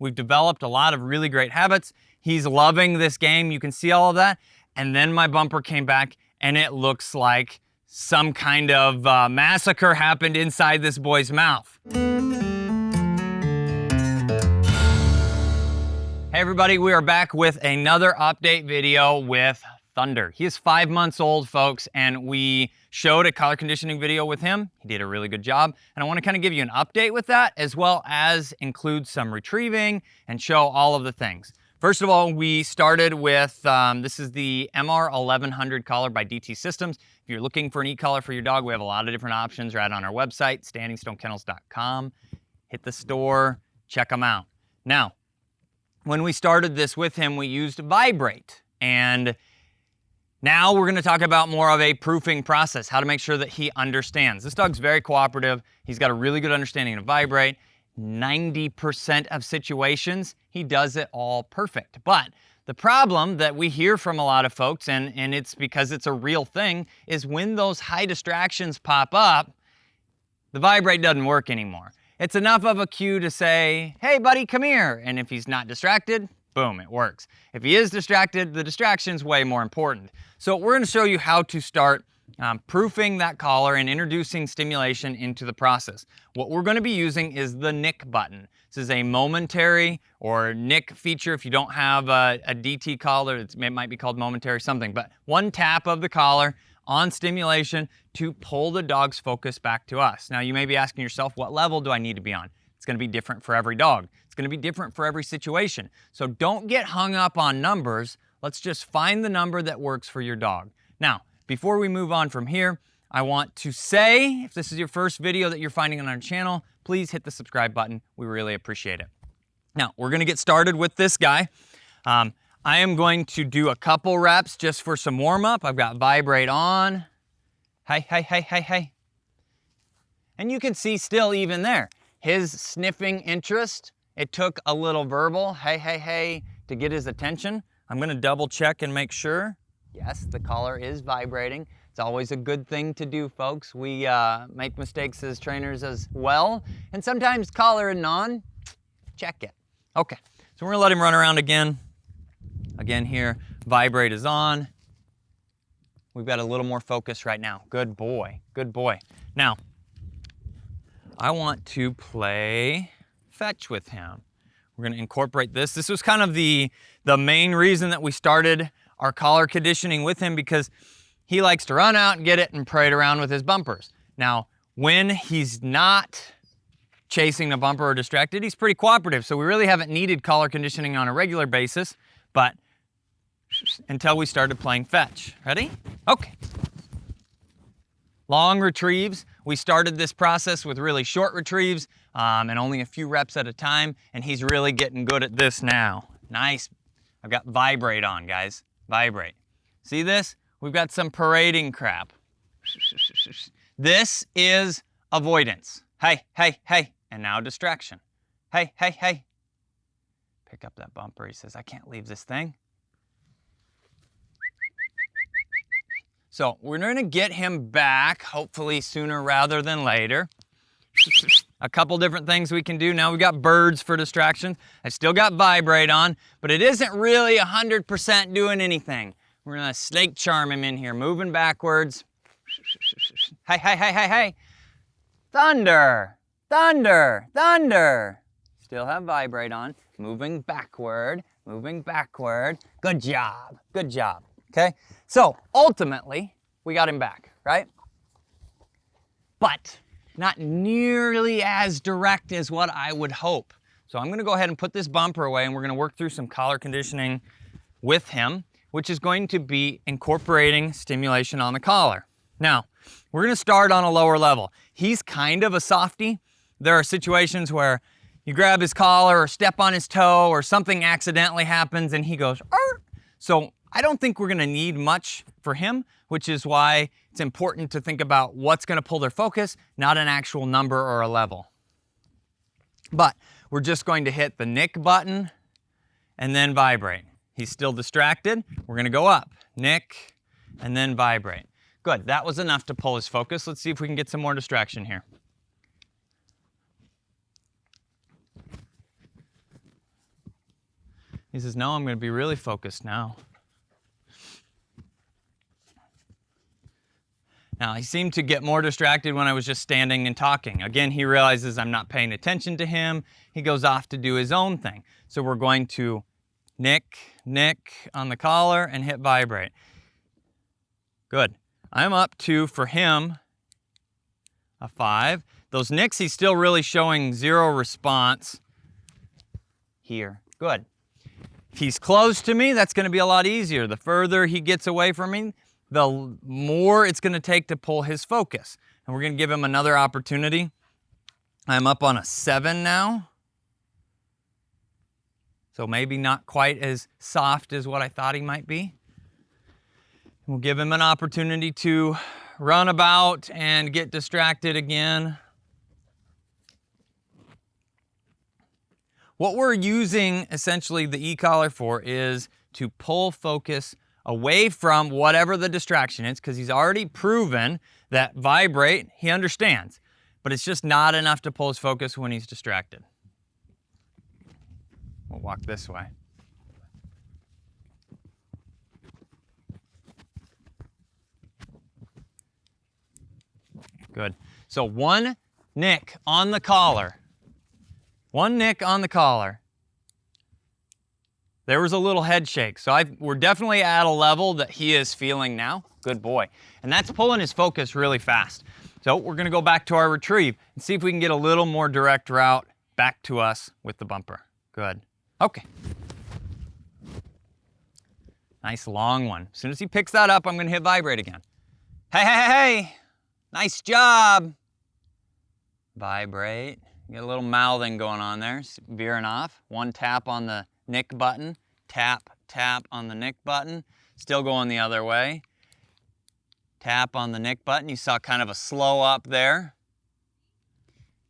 We've developed a lot of really great habits. He's loving this game. You can see all of that. And then my bumper came back and it looks like some kind of massacre happened inside this boy's mouth. Hey everybody, we are back with another update video with Thunder. He is 5 months old, folks, and we showed a collar conditioning video with him. He did a really good job, and I want to kind of give you an update with that, as well as include some retrieving and show all of the things. First of all, we started with, this is the MR 1100 collar by DT Systems. If you're looking for an e-collar for your dog, we have a lot of different options right on our website, standingstonekennels.com. Hit the store, check them out. Now, when we started this with him, we used Vibrate, and now we're going to talk about more of a proofing process, how to make sure that he understands. This dog's very cooperative. He's got a really good understanding of Vibrate. 90% of situations, he does it all perfect. But the problem that we hear from a lot of folks, and it's because it's a real thing, is when those high distractions pop up, the Vibrate doesn't work anymore. It's enough of a cue to say, hey buddy, come here. And if he's not distracted, boom, it works. If he is distracted, the distraction's way more important. So we're going to show you how to start proofing that collar and introducing stimulation into the process. What we're going to be using is the nick button. This is a momentary or nick feature. If you don't have a DT collar, it might be called momentary something, but one tap of the collar on stimulation to pull the dog's focus back to us. Now you may be asking yourself, what level do I need to be on? It's going to be different for every dog. It's going to be different for every situation. So don't get hung up on numbers. Let's just find the number that works for your dog. Now, before we move on from here, I want to say, if this is your first video that you're finding on our channel, please hit the subscribe button. We really appreciate it. Now, we're going to get started with this guy. I am going to do a couple reps just for some warm-up. I've got Vibrate on. Hey, hey, hey, hey, hey. And you can see still even there, his sniffing interest. It took a little verbal, hey, hey, hey, to get his attention. I'm going to double check and make sure. Yes, the collar is vibrating. It's always a good thing to do, folks. We make mistakes as trainers as well. And sometimes collar and non, check it. Okay, so we're gonna let him run around again. Again here, Vibrate is on. We've got a little more focus right now. Good boy, good boy. Now, I want to play fetch with him. We're gonna incorporate this. This was kind of the main reason that we started our collar conditioning with him, because he likes to run out and get it and parade around with his bumpers. Now, when he's not chasing the bumper or distracted, he's pretty cooperative, so we really haven't needed collar conditioning on a regular basis, but until we started playing fetch. Ready? Okay. Long retrieves. We started this process with really short retrieves and only a few reps at a time, and he's really getting good at this now. Nice. I've got Vibrate on, guys. Vibrate. See this? We've got some parading crap. This is avoidance. Hey, hey, hey. And now distraction. Hey, hey, hey. Pick up that bumper. He says, I can't leave this thing. So we're going to get him back, hopefully sooner rather than later. A couple different things we can do. Now we've got birds for distractions. I still got Vibrate on, but it isn't really 100% doing anything. We're gonna snake charm him in here, moving backwards. Hey, hey, hey, hey, hey. Thunder, thunder, thunder. Still have Vibrate on, moving backward, moving backward. Good job, good job, okay? So ultimately, we got him back, right? But not nearly as direct as what I would hope. So I'm gonna go ahead and put this bumper away, and we're gonna work through some collar conditioning with him, which is going to be incorporating stimulation on the collar. Now, we're gonna start on a lower level. He's kind of a softie. There are situations where you grab his collar or step on his toe or something accidentally happens and he goes, arr! So I don't think we're gonna need much for him, which is why it's important to think about what's gonna pull their focus, not an actual number or a level. But we're just going to hit the nick button and then Vibrate. He's still distracted. We're gonna go up, nick, and then Vibrate. Good, that was enough to pull his focus. Let's see if we can get some more distraction here. He says, no, I'm going to be really focused now. Now, he seemed to get more distracted when I was just standing and talking. Again, he realizes I'm not paying attention to him. He goes off to do his own thing. So we're going to nick on the collar and hit vibrate. Good. I'm up to, for him, a 5. Those nicks, he's still really showing 0 response here. Good. If he's close to me, that's going to be a lot easier. The further he gets away from me, the more it's going to take to pull his focus. And we're going to give him another opportunity. I'm up on a 7 now. So maybe not quite as soft as what I thought he might be. We'll give him an opportunity to run about and get distracted again. What we're using essentially the e-collar for is to pull focus away from whatever the distraction is, because he's already proven that vibrate, he understands, but it's just not enough to pull his focus when he's distracted. We'll walk this way. Good. So one nick on the collar. One nick on the collar. There was a little head shake. So we're definitely at a level that he is feeling now. Good boy. And that's pulling his focus really fast. So we're going to go back to our retrieve and see if we can get a little more direct route back to us with the bumper. Good. Okay. Nice long one. As soon as he picks that up, I'm going to hit vibrate again. Hey, hey, hey, hey. Nice job. Vibrate. Get a little mouthing going on there, veering off. One tap on the nick button, tap, tap on the nick button. Still going the other way. Tap on the nick button. You saw kind of a slow up there.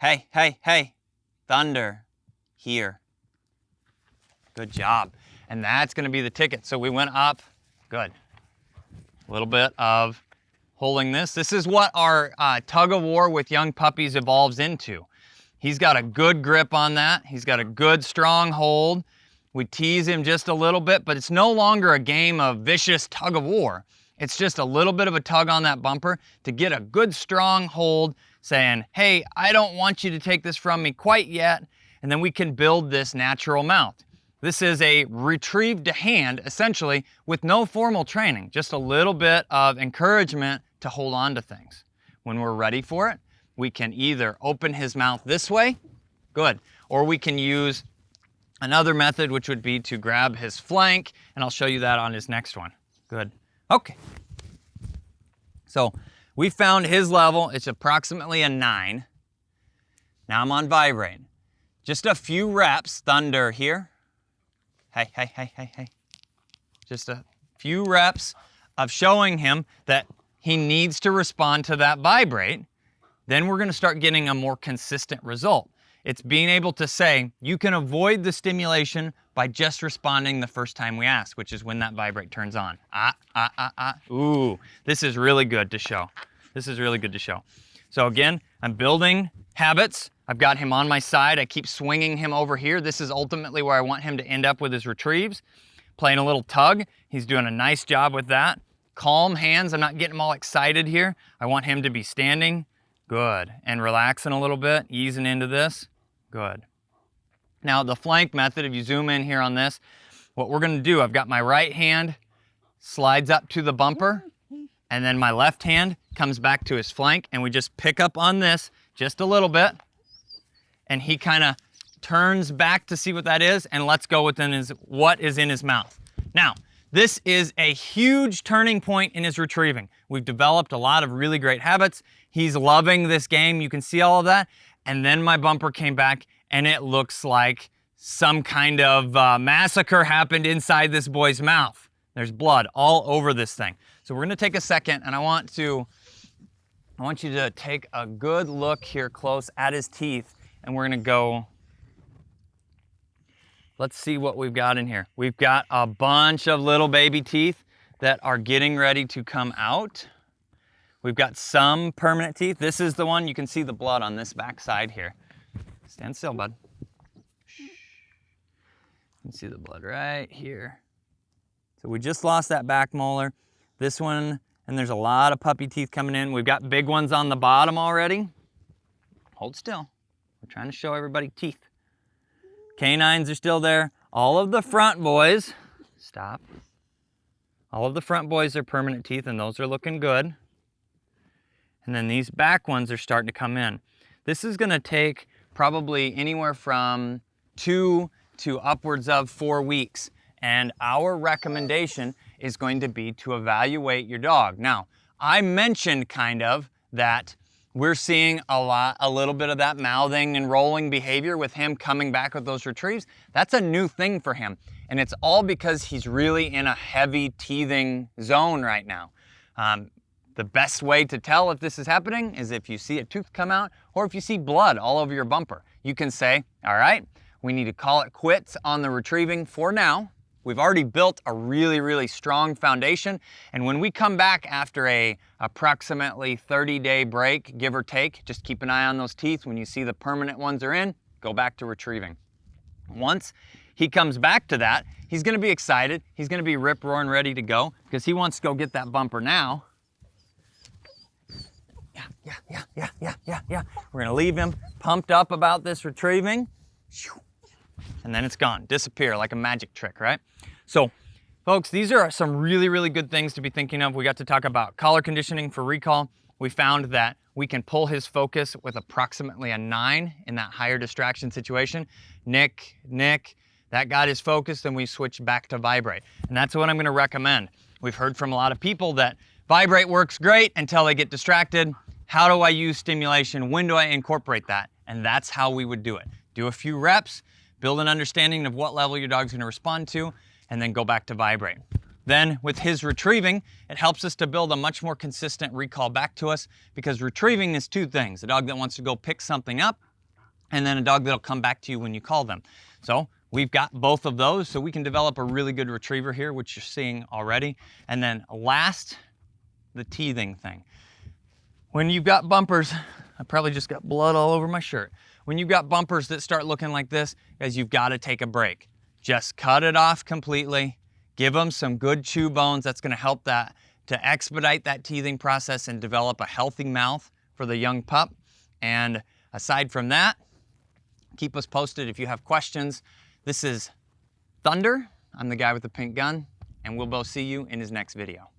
Hey, hey, hey. Thunder. Here. Good job. And that's going to be the ticket. So we went up. Good. A little bit of holding this. This is what our tug of war with young puppies evolves into. He's got a good grip on that. He's got a good strong hold. We tease him just a little bit, but it's no longer a game of vicious tug of war. It's just a little bit of a tug on that bumper to get a good strong hold saying, hey, I don't want you to take this from me quite yet. And then we can build this natural mouth. This is a retrieve to hand, essentially, with no formal training, just a little bit of encouragement to hold on to things. When we're ready for it, we can either open his mouth this way, good, or we can use another method, which would be to grab his flank, and I'll show you that on his next one. Good. Okay. So we found his level. It's approximately a 9. Now I'm on vibrate. Just a few reps, thunder here. Hey, hey, hey, hey, hey. Just a few reps of showing him that he needs to respond to that vibrate. Then we're going to start getting a more consistent result. It's being able to say, you can avoid the stimulation by just responding the first time we ask, which is when that vibrate turns on. Ooh, this is really good to show. This is really good to show. So again, I'm building habits. I've got him on my side. I keep swinging him over here. This is ultimately where I want him to end up with his retrieves. Playing a little tug. He's doing a nice job with that. Calm hands. I'm not getting him all excited here. I want him to be standing. Good. And relaxing a little bit, easing into this. Good. Now the flank method, if you zoom in here on this, what we're going to do, I've got my right hand slides up to the bumper, and then my left hand comes back to his flank, and we just pick up on this just a little bit, and he kind of turns back to see what that is and lets go within what is in his mouth. Now, this is a huge turning point in his retrieving. We've developed a lot of really great habits. He's loving this game. You can see all of that. And then my bumper came back, and it looks like some kind of massacre happened inside this boy's mouth. There's blood all over this thing. So we're going to take a second, and I want you to take a good look here close at his teeth, and we're going to go. Let's see what we've got in here. We've got a bunch of little baby teeth that are getting ready to come out. We've got some permanent teeth. This is the one. You can see the blood on this back side here. Stand still, bud. You can see the blood right here. So we just lost that back molar. This one, and there's a lot of puppy teeth coming in. We've got big ones on the bottom already. Hold still. We're trying to show everybody teeth. Canines are still there. All of the front boys, stop. All of the front boys are permanent teeth, and those are looking good. And then these back ones are starting to come in. This is gonna take probably anywhere from 2 to upwards of 4 weeks. And our recommendation is going to be to evaluate your dog. Now, I mentioned kind of that we're seeing a little bit of that mouthing and rolling behavior with him coming back with those retrieves. That's a new thing for him. And it's all because he's really in a heavy teething zone right now. The best way to tell if this is happening is if you see a tooth come out or if you see blood all over your bumper. You can say, all right, we need to call it quits on the retrieving for now. We've already built a really, really strong foundation. And when we come back after a approximately 30-day break, give or take, just keep an eye on those teeth. When you see the permanent ones are in, go back to retrieving. Once he comes back to that, he's gonna be excited. He's gonna be rip-roaring ready to go because he wants to go get that bumper now. Yeah. We're gonna leave him pumped up about this retrieving. And then it's gone, disappear like a magic trick, right? So, folks, these are some really, really good things to be thinking of. We got to talk about collar conditioning for recall. We found that we can pull his focus with approximately a 9 in that higher distraction situation. Nick, that got his focus, then we switched back to vibrate. And that's what I'm gonna recommend. We've heard from a lot of people that vibrate works great until they get distracted. How do I use stimulation? When do I incorporate that? And that's how we would do it. Do a few reps, build an understanding of what level your dog's gonna respond to, and then go back to vibrate. Then with his retrieving, it helps us to build a much more consistent recall back to us because retrieving is 2 things, a dog that wants to go pick something up, and then a dog that'll come back to you when you call them. So we've got both of those, so we can develop a really good retriever here, which you're seeing already. And then last, the teething thing. When you've got bumpers, I probably just got blood all over my shirt. When you've got bumpers that start looking like this, guys, you've got to take a break. Just cut it off completely. Give them some good chew bones. That's going to help that to expedite that teething process and develop a healthy mouth for the young pup. And aside from that, keep us posted if you have questions. This is Thunder. I'm the guy with the pink gun, and we'll both see you in his next video.